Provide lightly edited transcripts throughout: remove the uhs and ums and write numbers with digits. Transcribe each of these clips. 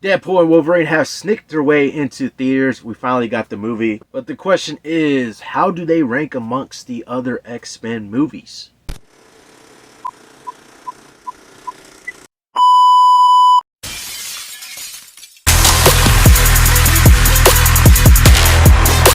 Deadpool and Wolverine have sneaked their way into theaters. We finally got the movie. But the question is, how do they rank amongst the other X-Men movies?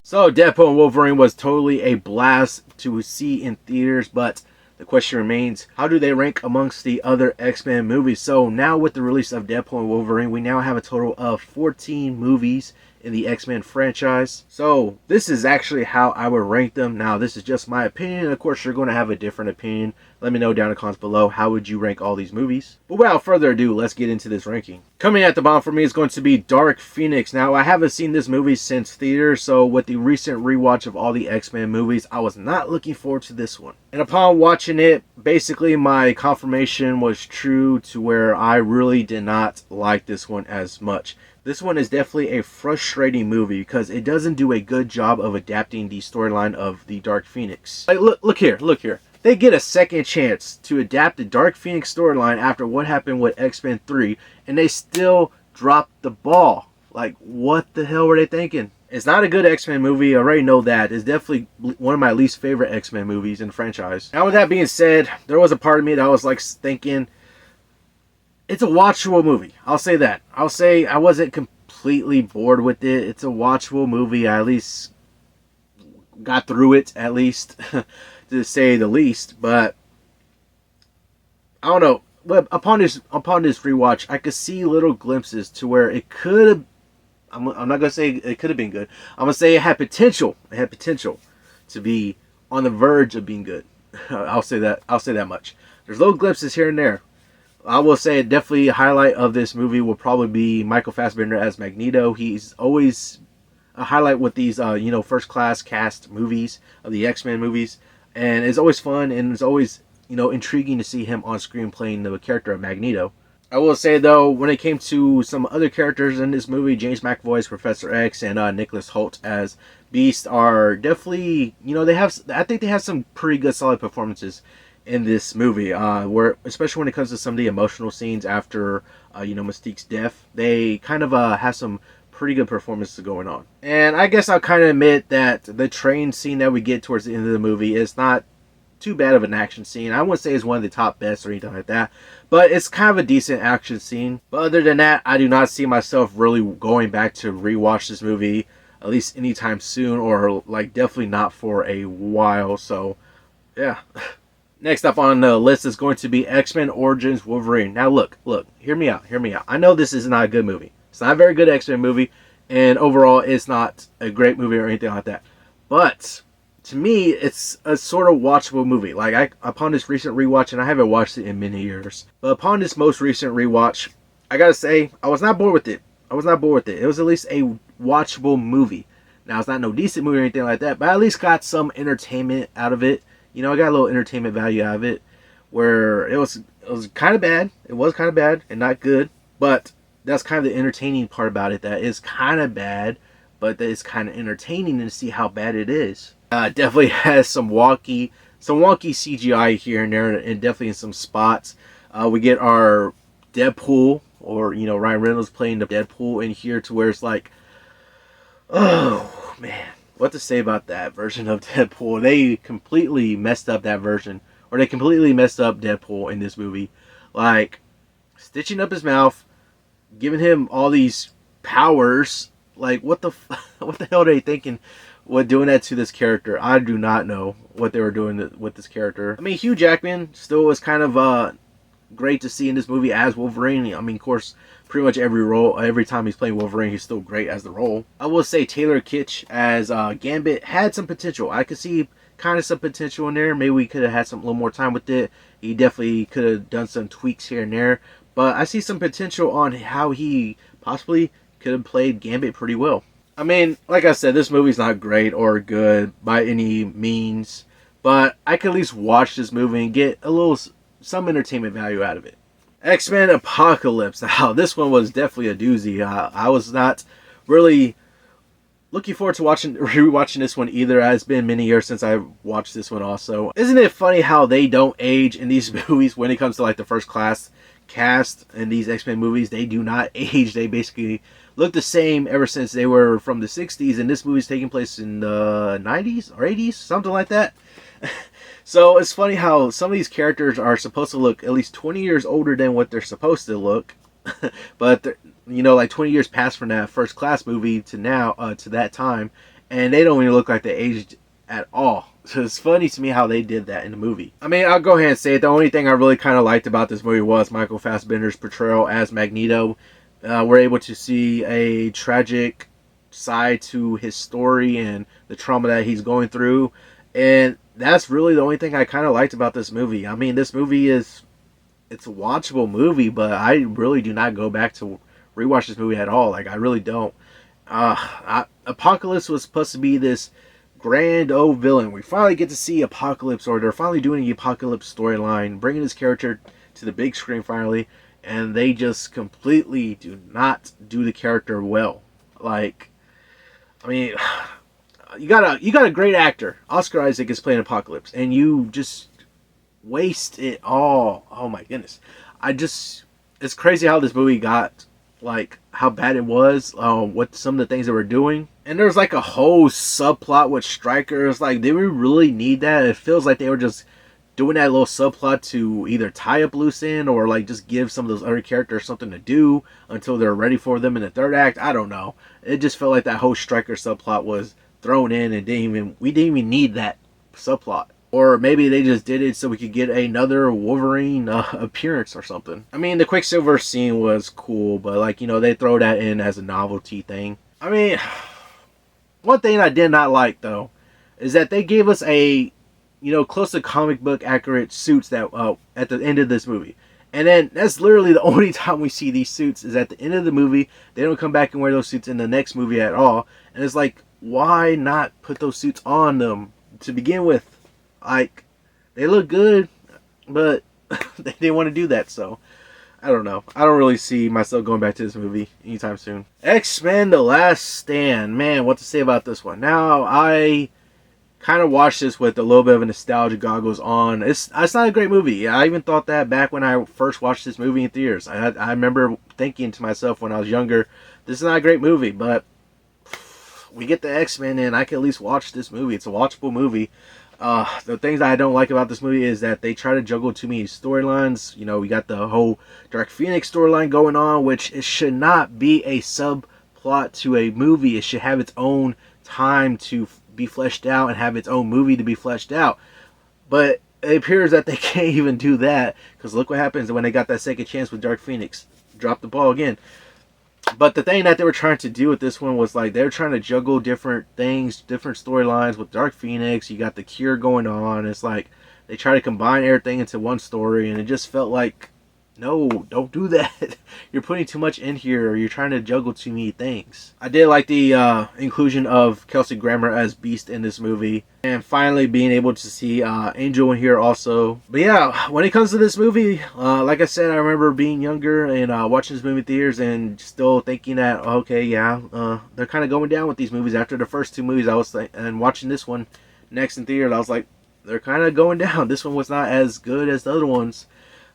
So Deadpool and Wolverine was totally a blast to see in theaters, but the question remains, how do they rank amongst the other X-Men movies? So now with the release of Deadpool and Wolverine, we now have a total of 14 movies in the X-Men franchise. So this is actually how I would rank them. Now this is just my opinion. Of course, you're going to have a different opinion. Let me know down in the comments below, how would you rank all these movies? But without further ado, let's get into this ranking. Coming at the bottom for me is going to be Dark Phoenix. Now I haven't seen this movie since theater, so with the recent rewatch of all the X-Men movies, I was not looking forward to this one. And upon watching it, basically my confirmation was true to where I really did not like this one as much. This one is definitely a frustrating movie because it doesn't do a good job of adapting the storyline of the Dark Phoenix. Like, look here. They get a second chance to adapt the Dark Phoenix storyline after what happened with X-Men 3, and they still dropped the ball. Like, what the hell were they thinking? It's not a good X-Men movie, I already know that. It's definitely one of my least favorite X-Men movies in the franchise. Now with that being said, there was a part of me that was like thinking, it's a watchable movie. I'll say that. I'll say I wasn't completely bored with it. It's a watchable movie. I at least got through it, at least, to say the least. But I don't know. But upon this rewatch, I could see little glimpses to where it could have. I'm not gonna say it could have been good. I'm gonna say it had potential. It had potential to be on the verge of being good. I'll say that. I'll say that much. There's little glimpses here and there. I will say definitely a highlight of this movie will probably be Michael Fassbender as Magneto. He's always a highlight with these, first class cast movies of the X-Men movies, and it's always fun and it's always, intriguing to see him on screen playing the character of Magneto. I will say though, when it came to some other characters in this movie, James McAvoy as Professor X and Nicholas Hoult as Beast are definitely, I think they have some pretty good solid performances in this movie, where especially when it comes to some of the emotional scenes after Mystique's death, they kind of have some pretty good performances going on. And I guess I'll kind of admit that the train scene that we get towards the end of the movie is not too bad of an action scene. I wouldn't say it's one of the top best or anything like that, but it's kind of a decent action scene. But other than that, I do not see myself really going back to rewatch this movie, at least anytime soon, or like definitely not for a while. So yeah. Next up on the list is going to be X-Men Origins Wolverine. Now look, hear me out. I know this is not a good movie. It's not a very good X-Men movie, and overall it's not a great movie or anything like that. But to me, it's a sort of watchable movie. Like, upon this recent rewatch, and I haven't watched it in many years, but upon this most recent rewatch, I gotta say, I was not bored with it. It was at least a watchable movie. Now, it's not no decent movie or anything like that, but I at least got some entertainment out of it. I got a little entertainment value out of it, where it was kind of bad. It was kind of bad and not good, but that's kind of the entertaining part about it. That is kind of bad, but that it's kind of entertaining to see how bad it is. Definitely has some wonky CGI here and there, and definitely in some spots. We get our Deadpool, or Ryan Reynolds playing the Deadpool in here, to where it's like, oh man. What to say about that version of Deadpool? They completely messed up that version, or they completely messed up Deadpool in this movie. Like, stitching up his mouth, giving him all these powers. Like, what the hell are they thinking? What doing that to this character? I do not know what they were doing with this character. I mean, Hugh Jackman still was kind of great to see in this movie as Wolverine. I mean, of course, pretty much every time he's playing Wolverine, he's still great as the role. I will say Taylor Kitsch as Gambit had some potential. I could see kind of some potential in there. Maybe we could have had a little more time with it. He definitely could have done some tweaks here and there. But I see some potential on how he possibly could have played Gambit pretty well. I mean, like I said, this movie's not great or good by any means, but I could at least watch this movie and get some entertainment value out of it. X-Men Apocalypse. Now, this one was definitely a doozy. I was not really looking forward to rewatching this one either. It's been many years since I watched this one also. Isn't it funny how they don't age in these movies when it comes to like the first class cast in these X-Men movies, they do not age. They basically look the same ever since they were from the 60s, and this movie's taking place in the 90s or 80s, something like that. So it's funny how some of these characters are supposed to look at least 20 years older than what they're supposed to look. But like 20 years passed from that First Class movie to now, to that time, and they don't even look like they aged at all. So it's funny to me how they did that in the movie. I mean, I'll go ahead and say it. The only thing I really kind of liked about this movie was Michael Fassbender's portrayal as Magneto. We're able to see a tragic side to his story and the trauma that he's going through. And that's really the only thing I kind of liked about this movie. I mean, this movie it's a watchable movie, but I really do not go back to rewatch this movie at all. Like, I really don't. Apocalypse was supposed to be this grand old villain. We finally get to see Apocalypse, or they're finally doing the Apocalypse storyline, bringing this character to the big screen finally, and they just completely do not do the character well. Like, I mean, you got a great actor. Oscar Isaac is playing Apocalypse, and you just waste it all. Oh my goodness. It's crazy how this movie got, like, how bad it was, what some of the things they were doing. And there's like a whole subplot with Stryker. It's like, did we really need that? It feels like they were just doing that little subplot to either tie up loose end or like just give some of those other characters something to do until they're ready for them in the third act. I don't know. It just felt like that whole Stryker subplot was thrown in and we didn't even need that subplot. Or maybe they just did it so we could get another Wolverine appearance or something. I mean, the Quicksilver scene was cool, but like, they throw that in as a novelty thing. I mean, one thing I did not like, though, is that they gave us a, close to comic book accurate suits that at the end of this movie. And then that's literally the only time we see these suits is at the end of the movie. They don't come back and wear those suits in the next movie at all. And it's like, why not put those suits on them to begin with? Like, they look good, but they didn't want to do that, so I don't know. I don't really see myself going back to this movie anytime soon. X-Men The Last Stand. Man, what to say about this one. Now, I kind of watched this with a little bit of a nostalgia goggles on. It's not a great movie. I even thought that back when I first watched this movie in theaters. I remember thinking to myself when I was younger, this is not a great movie, but we get the X-Men and I can at least watch this movie. It's a watchable movie. The things that I don't like about this movie is that they try to juggle too many storylines. We got the whole Dark Phoenix storyline going on, which it should not be a subplot to a movie. It should have its own time to be fleshed out and have its own movie to be fleshed out. But it appears that they can't even do that, because look what happens when they got that second chance with Dark Phoenix. Drop the ball again. But the thing that they were trying to do with this one was like they were trying to juggle different things, different storylines with Dark Phoenix. You got the Cure going on. It's like they try to combine everything into one story, and it just felt like, no, don't do that. You're putting too much in here, or you're trying to juggle too many things. I did like the inclusion of Kelsey Grammer as Beast in this movie, and finally being able to see Angel in here also. But yeah, when it comes to this movie, like I said, I remember being younger and watching this movie in theaters and still thinking that, okay, yeah, they're kind of going down with these movies. After the first two movies, and watching this one next in theater, I was like, they're kind of going down. This one was not as good as the other ones.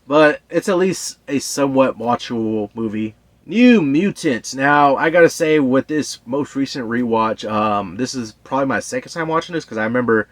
But it's at least a somewhat watchable movie. New Mutants. Now, I gotta say, with this most recent rewatch, this is probably my second time watching this, because I remember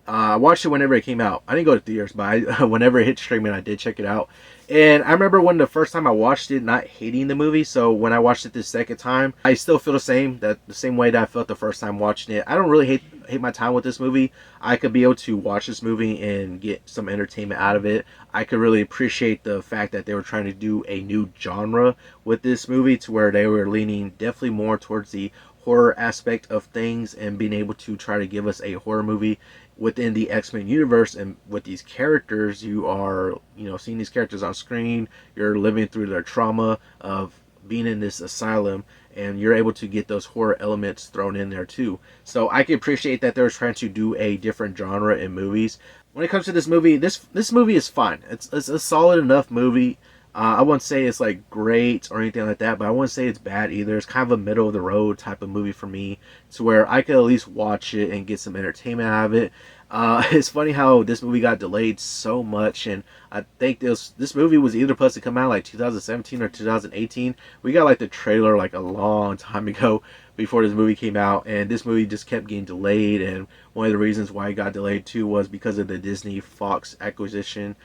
I watched it whenever it came out. I didn't go to theaters, but whenever it hit streaming, I did check it out. And I remember when the first time I watched it, not hating the movie. So when I watched it the second time, I still feel the same way that I felt the first time watching it. I don't really hate my time with this movie. I could be able to watch this movie and get some entertainment out of it. I could really appreciate the fact that they were trying to do a new genre with this movie, to where they were leaning definitely more towards the horror aspect of things and being able to try to give us a horror movie within the X-Men universe. And with these characters, you are, seeing these characters on screen, you're living through their trauma of being in this asylum, and you're able to get those horror elements thrown in there too. So I can appreciate that they're trying to do a different genre in movies. When it comes to this movie, this movie is fine. It's a solid enough movie. I wouldn't say it's like great or anything like that, but I wouldn't say it's bad either. It's kind of a middle of the road type of movie for me, to where I could at least watch it and get some entertainment out of it. It's funny how this movie got delayed so much, and I think this movie was either supposed to come out like 2017 or 2018. We got like the trailer like a long time ago before this movie came out, and this movie just kept getting delayed. And one of the reasons why it got delayed too was because of the Disney Fox acquisition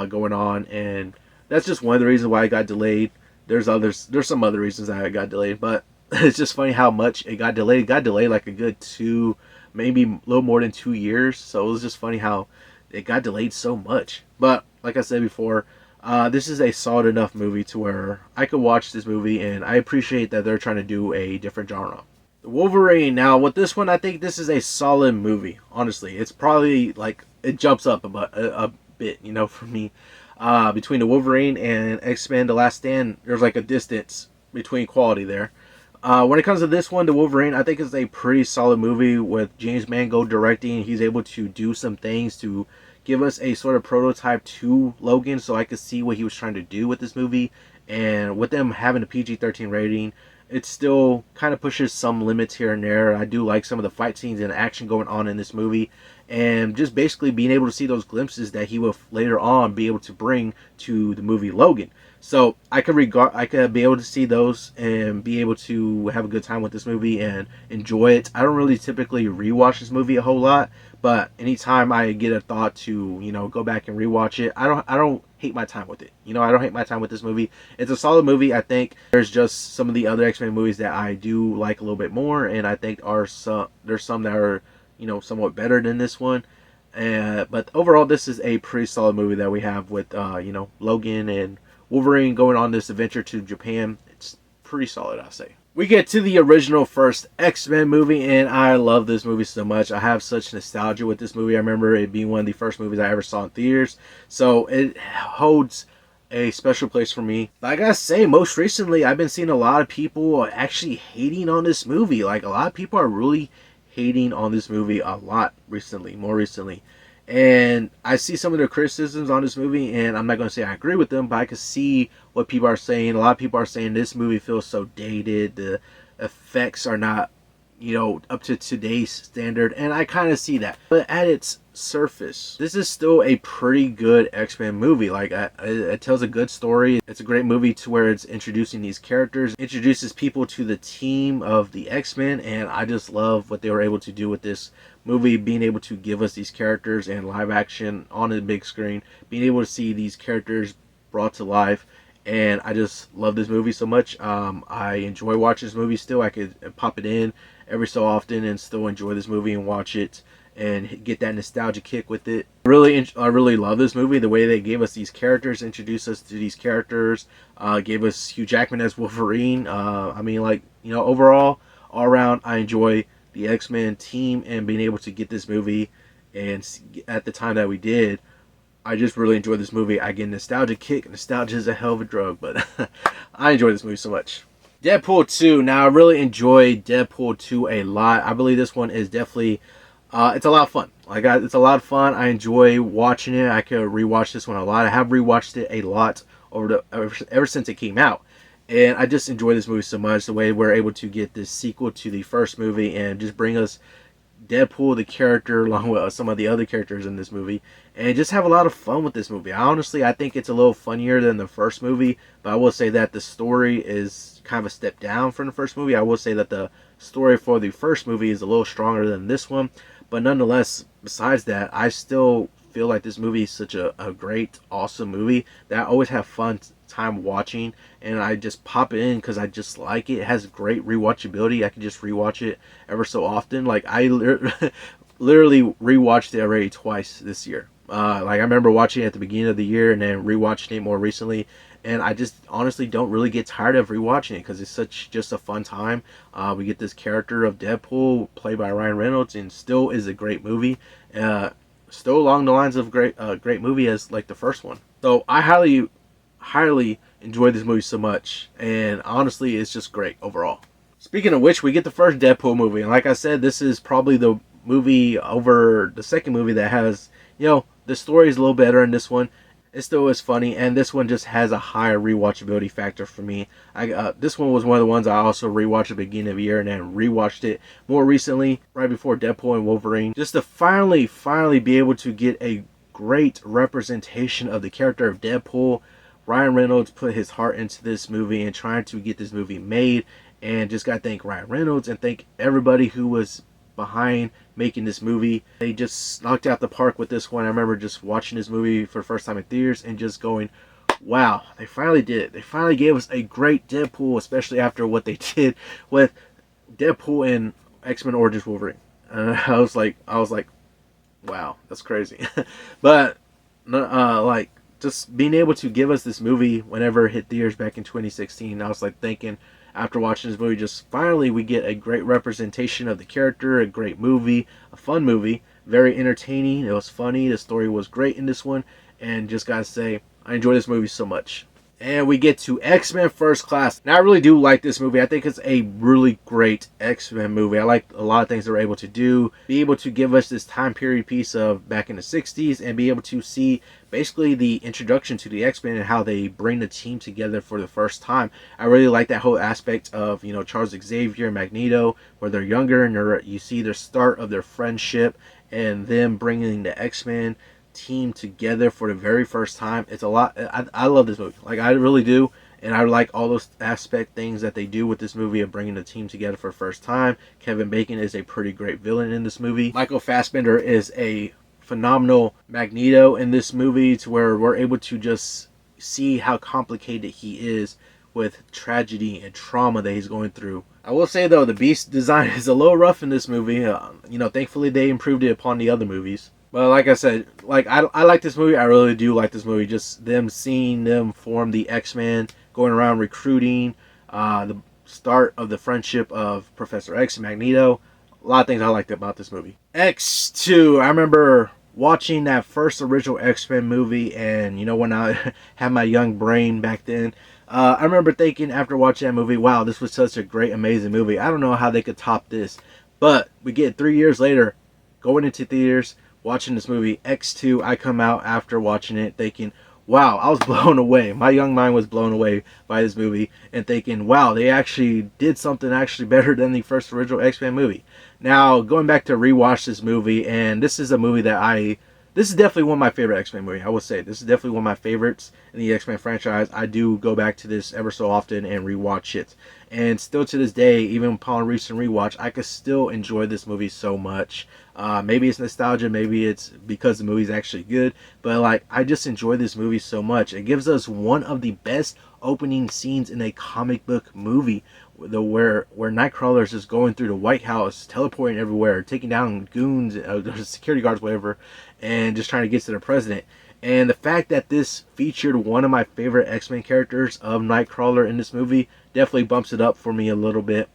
going on, and that's just one of the reasons why it got delayed. There's some other reasons that it got delayed, but it's just funny how much it got delayed. It got delayed like a good maybe a little more than 2 years. So it was just funny how it got delayed so much. But like I said before, this is a solid enough movie to where I could watch this movie, and I appreciate that they're trying to do a different genre. The Wolverine. Now with this one, I think this is a solid movie. Honestly, it's probably like it jumps up a bit, for me. Between the Wolverine and X-Men: The Last Stand, there's like a distance between quality there. When it comes to this one, The Wolverine, I think it's a pretty solid movie with James Mangold directing. He's able to do some things to give us a sort of prototype to Logan, so I could see what he was trying to do with this movie. And with them having a PG-13 rating, it still kind of pushes some limits here and there. I do like some of the fight scenes and action going on in this movie, and just basically being able to see those glimpses that he will later on be able to bring to the movie Logan. So I could be able to see those and be able to have a good time with this movie and enjoy it. I don't really typically rewatch this movie a whole lot, but anytime I get a thought to, go back and rewatch it, I don't hate my time with it. I don't hate my time with this movie. It's a solid movie. I think there's just some of the other X-Men movies that I do like a little bit more, and I think there's some that are, somewhat better than this one. But overall, this is a pretty solid movie that we have with, Logan and Wolverine going on this adventure to Japan. It's pretty solid, I'll say. We get to the original first X-Men movie, and I love this movie so much. I have such nostalgia with this movie. I remember it being one of the first movies I ever saw in theaters, so it holds a special place for me. Like I say, most recently, I've been seeing a lot of people actually hating on this movie. Like, a lot of people are really hating on this movie a lot more recently. And I see some of the criticisms on this movie, and I'm not going to say I agree with them, but I can see what people are saying. A lot of people are saying this movie feels so dated. The effects are not, up to today's standard, and I kind of see that. But at its surface, this is still a pretty good X-Men movie. Like, it tells a good story. It's a great movie to where it's introducing these characters, introduces people to the team of the X-Men, and I just love what they were able to do with this movie, being able to give us these characters in live action on the big screen, being able to see these characters brought to life. And I just love this movie so much. I enjoy watching this movie still. I could pop it in every so often and still enjoy this movie and watch it and get that nostalgia kick with it. I really love this movie. The way they gave us these characters, introduced us to these characters, gave us Hugh Jackman as Wolverine. Overall, all around, I enjoy the X-Men team, and being able to get this movie and at the time that we did, I just really enjoyed this movie. I get a nostalgia kick. Nostalgia is a hell of a drug, but I enjoy this movie so much. Deadpool 2. Now, I really enjoyed Deadpool 2 a lot. I believe this one is definitely, it's a lot of fun. It's a lot of fun. I enjoy watching it. I could rewatch this one a lot. I have rewatched it a lot ever since it came out. And I just enjoy this movie so much. The way we're able to get this sequel to the first movie and just bring us Deadpool, the character, along with some of the other characters in this movie, and just have a lot of fun with this movie. I think it's a little funnier than the first movie, but I will say that the story is kind of a step down from the first movie. I will say that the story for the first movie is a little stronger than this one, but nonetheless, besides that, I still feel like this movie is such a great, awesome movie that I always have fun time watching, and I just pop it in because I just like it. It has great rewatchability. I can just rewatch it ever so often. Like, I literally rewatched it already twice this year. I remember watching it at the beginning of the year and then rewatching it more recently, and I just honestly don't really get tired of rewatching it because it's just a fun time. We get this character of Deadpool played by Ryan Reynolds, and still is a great movie. Still along the lines of great movie as like the first one. So I highly enjoyed this movie so much, and honestly, it's just great overall. Speaking of which, we get the first Deadpool movie, and like I said, this is probably the movie over the second movie that has, the story is a little better in this one. it still is funny, and this one just has a higher rewatchability factor for me. This one was one of the ones I also rewatched at the beginning of the year, and then rewatched it more recently, right before Deadpool and Wolverine, just to finally be able to get a great representation of the character of Deadpool. Ryan Reynolds put his heart into this movie and trying to get this movie made, and just gotta thank Ryan Reynolds and thank everybody who was behind making this movie. They just knocked out the park with this one. I remember just watching this movie for the first time in theaters and just going, wow, they finally did it. They finally gave us a great Deadpool, especially after what they did with Deadpool and X-Men Origins Wolverine. I was like, wow, that's crazy. But like, just being able to give us this movie whenever it hit theaters back in 2016, I was like thinking, after watching this movie, just finally we get a great representation of the character, a great movie, a fun movie, very entertaining. It was funny. The story was great in this one, and just gotta say, I enjoy this movie so much. And we get to X-Men First Class. Now, I really do like this movie. I think it's a really great X-Men movie. I like a lot of things they're able to do. Be able to give us this time period piece of back in the 60s and be able to see basically the introduction to the X-Men and how they bring the team together for the first time. I really like that whole aspect of, Charles Xavier and Magneto, where they're younger and you see the start of their friendship and them bringing the X-Men team together for the very first time. It's a lot. I love this movie. Like, I really do. And I like all those aspect things that they do with this movie of bringing the team together for the first time. Kevin Bacon is a pretty great villain in this movie. Michael Fassbender is a phenomenal Magneto in this movie, to where we're able to just see how complicated he is with tragedy and trauma that he's going through. I will say though, the Beast design is a little rough in this movie. Thankfully they improved it upon the other movies. But like I said, I like this movie. I really do like this movie. Just seeing them form the X-Men, going around recruiting, the start of the friendship of Professor X and Magneto. A lot of things I liked about this movie. X2. I remember watching that first original X-Men movie, and when I had my young brain back then, I remember thinking after watching that movie, wow, this was such a great, amazing movie. I don't know how they could top this. But we get 3 years later, going into theaters, watching this movie, X2, I come out after watching it thinking, wow, I was blown away. My young mind was blown away by this movie and thinking, wow, they actually did something actually better than the first original X-Men movie. Now, going back to rewatch this movie, and this is a movie that this is definitely one of my favorite X-Men movies. I would say this is definitely one of my favorites in the X-Men franchise. I do go back to this ever so often and rewatch it. And still to this day, even upon recent rewatch, I could still enjoy this movie so much. Maybe it's nostalgia, maybe it's because the movie's actually good, but I just enjoy this movie so much. It gives us one of the best opening scenes in a comic book movie, where Nightcrawler is just going through the White House, teleporting everywhere, taking down goons, security guards, whatever, and just trying to get to the president. And the fact that this featured one of my favorite X-Men characters of Nightcrawler in this movie definitely bumps it up for me a little bit.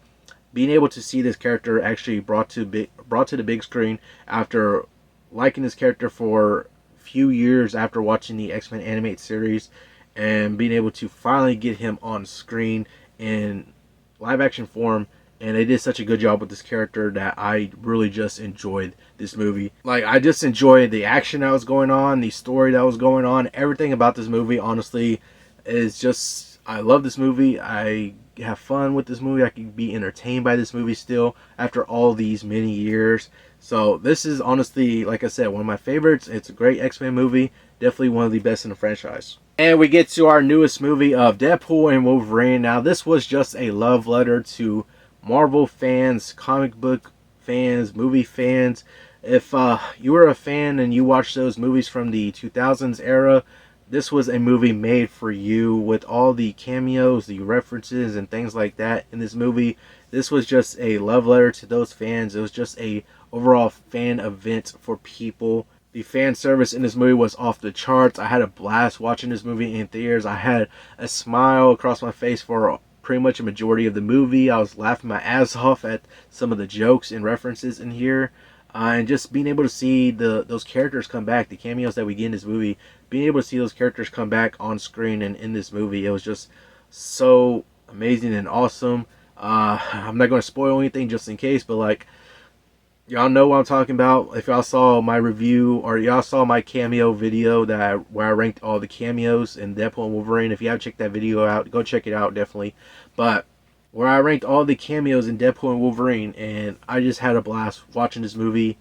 Being able to see this character actually brought to the big screen after liking this character for a few years after watching the X-Men animated series, and being able to finally get him on screen in live action form, and they did such a good job with this character that I really just enjoyed this movie. I just enjoyed the action that was going on, the story that was going on, everything about this movie, honestly, is just, I love this movie. I have fun with this movie. I can be entertained by this movie still after all these many years. So this is honestly, like I said, one of my favorites. It's a great X-Men movie. Definitely one of the best in the franchise. And we get to our newest movie of Deadpool and Wolverine. Now, this was just a love letter to Marvel fans, comic book fans, movie fans. If you were a fan and you watched those movies from the 2000s era, this was a movie made for you with all the cameos, the references, and things like that in this movie. This was just a love letter to those fans. It was just a overall fan event for people. The fan service in this movie was off the charts. I had a blast watching this movie in theaters. I had a smile across my face for pretty much a majority of the movie. I was laughing my ass off at some of the jokes and references in here. And just being able to see those characters come back, the cameos that we get in this movie, being able to see those characters come back on screen and in this movie, it was just so amazing and awesome. I'm not going to spoil anything just in case, but Y'all know what I'm talking about. If y'all saw my review or y'all saw my cameo video where I ranked all the cameos in Deadpool and Wolverine, if you haven't checked that video out, go check it out definitely. But where I ranked all the cameos in Deadpool and Wolverine, and I just had a blast watching this movie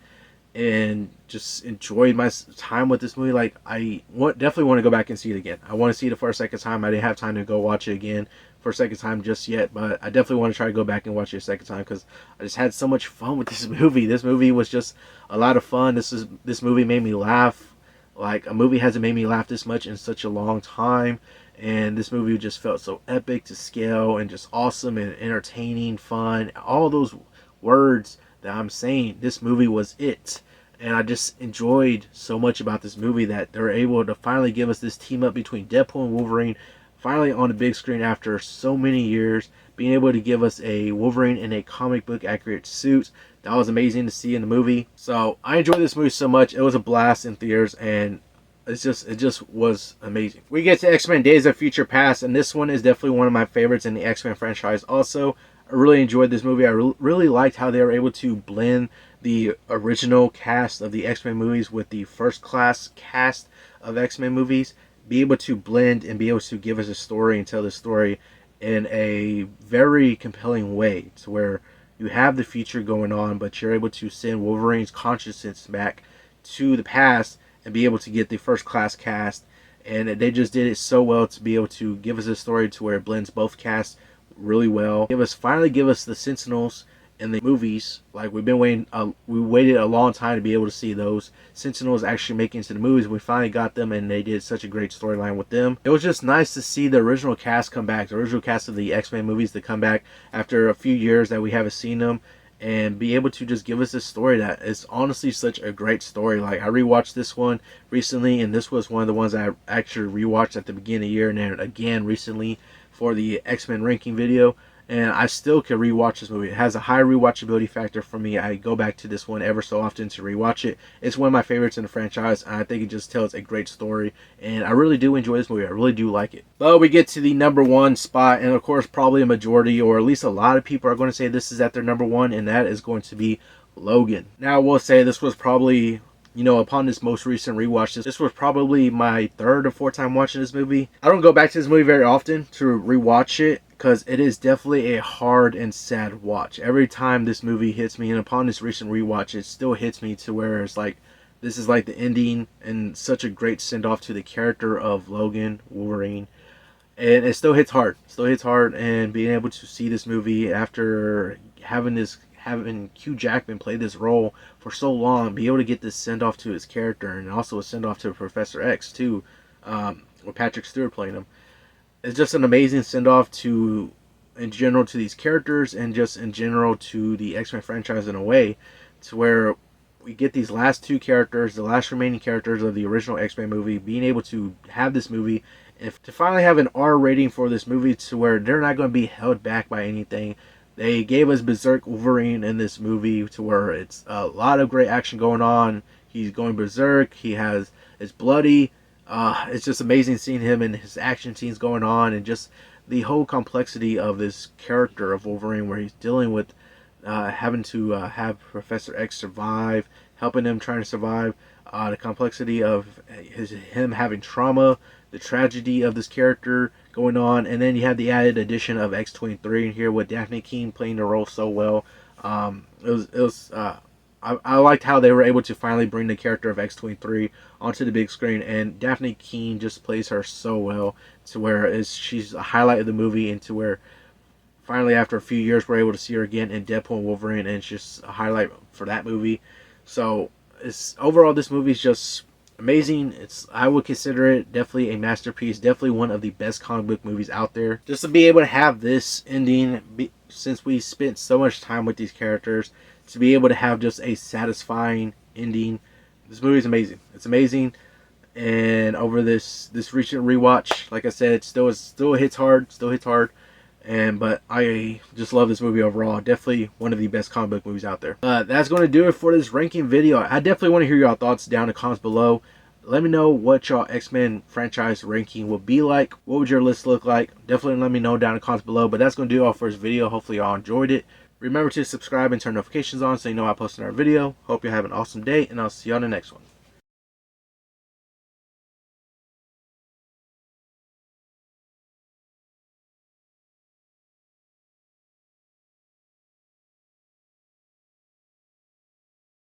and just enjoyed my time with this movie. Like definitely want to go back and see it again. I want to see it for a second time. I didn't have time to go watch it again for a second time just yet, but I definitely want to try to go back and watch it a second time because I just had so much fun with this movie. This movie was just a lot of fun. This movie made me laugh. Like a movie hasn't made me laugh this much in such a long time. And this movie just felt so epic to scale and just awesome and entertaining, fun. All those words that I'm saying, this movie was it. And I just enjoyed so much about this movie that they were able to finally give us this team up between Deadpool and Wolverine, finally on the big screen after so many years, being able to give us a Wolverine in a comic book accurate suit. That was amazing to see in the movie. So I enjoyed this movie so much. It was a blast in theaters, and it just was amazing. We get to X-Men Days of Future Past, and this one is definitely one of my favorites in the X-Men franchise. Also, I really enjoyed this movie. I really liked how they were able to blend the original cast of the X-Men movies with the first class cast of X-Men movies, be able to blend and be able to give us a story and tell the story in a very compelling way, to where you have the future going on, but you're able to send Wolverine's consciousness back to the past and be able to get the first class cast. And they just did it so well to be able to give us a story to where it blends both casts really well. Finally give us the Sentinels in the movies. Like we waited a long time to be able to see those Sentinels actually make it into the movies. We finally got them, and they did such a great storyline with them. It was just nice to see the original cast come back, the original cast of the X-Men movies to come back after a few years that we haven't seen them, and be able to just give us a story that is honestly such a great story. Like I rewatched this one recently, and this was one of the ones I actually rewatched at the beginning of the year, and then again recently for the X-Men ranking video, and I still can rewatch this movie. It has a high rewatchability factor for me. I go back to this one ever so often to rewatch it. It's one of my favorites in the franchise, and I think it just tells a great story, and I really do enjoy this movie. I really do like it. But we get to the number one spot, and of course probably a majority, or at least a lot of people are going to say this is at their number one, and that is going to be Logan. Now I will say this was probably, upon this most recent rewatch, this was probably my third or fourth time watching this movie. I don't go back to this movie very often to rewatch it, because it is definitely a hard and sad watch. Every time this movie hits me, and upon this recent rewatch, it still hits me to where it's like, this is like the ending and such a great send-off to the character of Logan, Wolverine. And it still hits hard. And being able to see this movie after having Hugh Jackman play this role for so long, be able to get this send-off to his character, and also a send-off to Professor X too, with Patrick Stewart playing him. It's just an amazing send-off in general to these characters, and just in general to the X-Men franchise in a way, to where we get these last two characters, the last remaining characters of the original X-Men movie, being able to have this movie, and to finally have an R rating for this movie, to where they're not going to be held back by anything. They gave us Berserk Wolverine in this movie, to where it's a lot of great action going on. He's going berserk. It's bloody. It's just amazing seeing him and his action scenes going on, and just the whole complexity of this character of Wolverine, where he's dealing with having to have Professor X survive, helping him trying to survive, the complexity of him having trauma, the tragedy of this character going on, and then you have the added addition of X-23 in here with Daphne Keane playing the role so well. I liked how they were able to finally bring the character of X-23 onto the big screen, and Daphne Keane just plays her so well, to where she's a highlight of the movie, and to where finally after a few years we're able to see her again in Deadpool and Wolverine, and it's just a highlight for that movie. So overall this movie is just amazing. I would consider it definitely a masterpiece, definitely one of the best comic book movies out there. Just to be able to have this ending, since we spent so much time with these characters, to be able to have just a satisfying ending. This movie is amazing. It's amazing. And over this recent rewatch, like I said, it still hits hard. But I just love this movie overall. Definitely one of the best comic book movies out there. That's going to do it for this ranking video. I definitely want to hear your thoughts down in the comments below. Let me know what y'all X-Men franchise ranking will be like. What would your list look like? Definitely let me know down in the comments below. But that's going to do it all for this video. Hopefully y'all enjoyed it. Remember to subscribe and turn notifications on so you know I post another video. Hope you have an awesome day, and I'll see you on the next one.